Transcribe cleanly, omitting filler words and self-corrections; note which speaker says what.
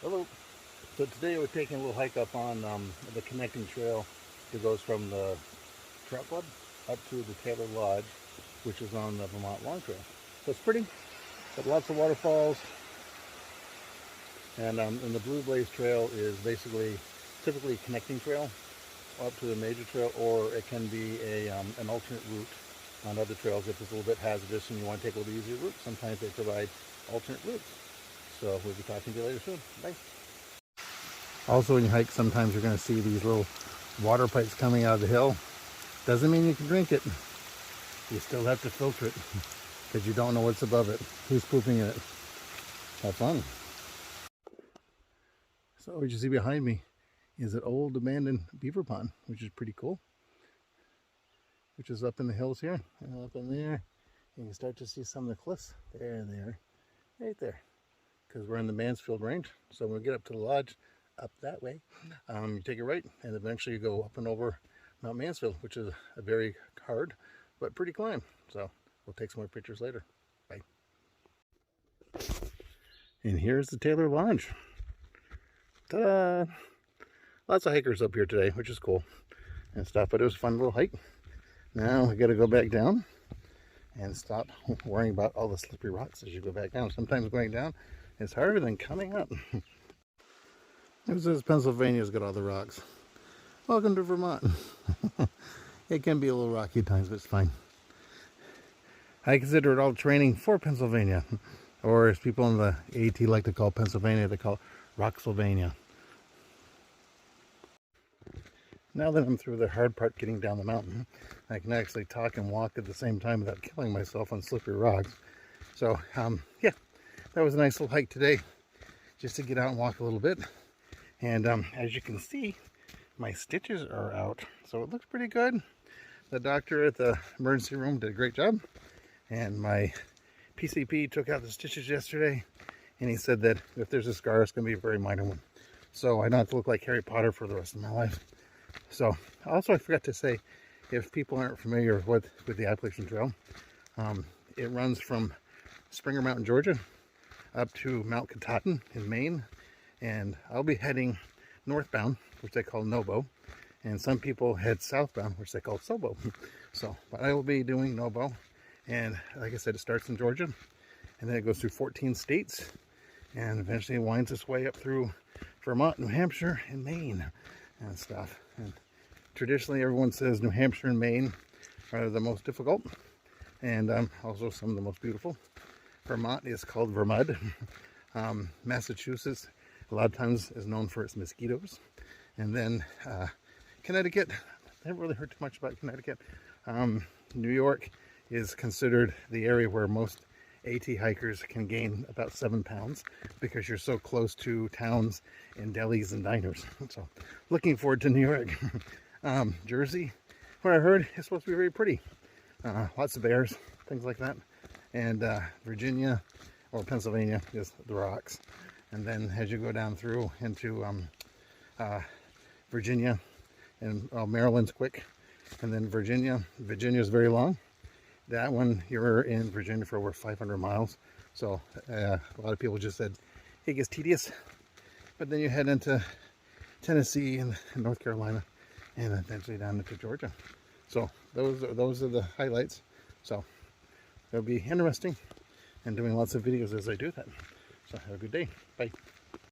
Speaker 1: Hello. So today we're taking a little hike up on the connecting trail that goes from the Trail Club up to the Taylor Lodge, which is on the Vermont Long Trail. So it's pretty, got lots of waterfalls, and the Blue Blaze Trail is basically typically a connecting trail up to the major trail, or it can be an alternate route on other trails if it's a little bit hazardous and you want to take a little easier route. Sometimes they provide alternate routes. So we'll be talking to you later soon. Bye. Also, when you hike, sometimes you're going to see these little water pipes coming out of the hill. Doesn't mean you can drink it. You still have to filter it because you don't know what's above it, who's pooping in it. Have fun. So what you see behind me is an old abandoned beaver pond, which is pretty cool. Which is up in the hills here, and up in there. You can start to see some of the cliffs. There they are, right there. Because we're in the Mansfield Range. So when we get up to the lodge, up that way, you take a right, and eventually you go up and over Mount Mansfield, which is a very hard but pretty climb. So we'll take some more pictures later. Bye. And here's the Taylor Lodge. Ta-da! Lots of hikers up here today, which is cool and stuff, but it was a fun little hike. Now we got to go back down and stop worrying about all the slippery rocks as you go back down. Sometimes going down is harder than coming up. It says Pennsylvania's got all the rocks. Welcome to Vermont. It can be a little rocky at times, but it's fine. I consider it all training for Pennsylvania, or as people in the AT like to call Pennsylvania, they call it Rocksylvania. Now that I'm through the hard part getting down the mountain, I can actually talk and walk at the same time without killing myself on slippery rocks. So, yeah, that was a nice little hike today, just to get out and walk a little bit. And as you can see, my stitches are out, so it looks pretty good. The doctor at the emergency room did a great job, and my PCP took out the stitches yesterday, and he said that if there's a scar, it's going to be a very minor one. So I don't have to look like Harry Potter for the rest of my life. So, also I forgot to say, if people aren't familiar with the Appalachian Trail, it runs from Springer Mountain, Georgia, up to Mount Katahdin in Maine, and I'll be heading northbound, which they call Nobo, and some people head southbound, which they call Sobo. So, but I will be doing Nobo, and like I said, it starts in Georgia, and then it goes through 14 states, and eventually it winds its way up through Vermont, New Hampshire, and Maine, and stuff. And traditionally, everyone says New Hampshire and Maine are the most difficult, and also some of the most beautiful. Vermont is called Vermud. Massachusetts, a lot of times, is known for its mosquitoes. And then Connecticut, I haven't really heard too much about Connecticut. New York is considered the area where most AT hikers can gain about 7 pounds because you're so close to towns and delis and diners. So looking forward to New York. Jersey, what I heard, is supposed to be very pretty. Lots of bears, things like that. And Virginia or Pennsylvania is the rocks. And then as you go down through into Virginia, and Maryland's quick, and then Virginia is very long. That one, you're in Virginia for over 500 miles. So a lot of people just said it gets tedious. But then you head into Tennessee and North Carolina, and eventually down into Georgia. So those are the highlights. So it'll be interesting, and doing lots of videos as I do that. So have a good day. Bye.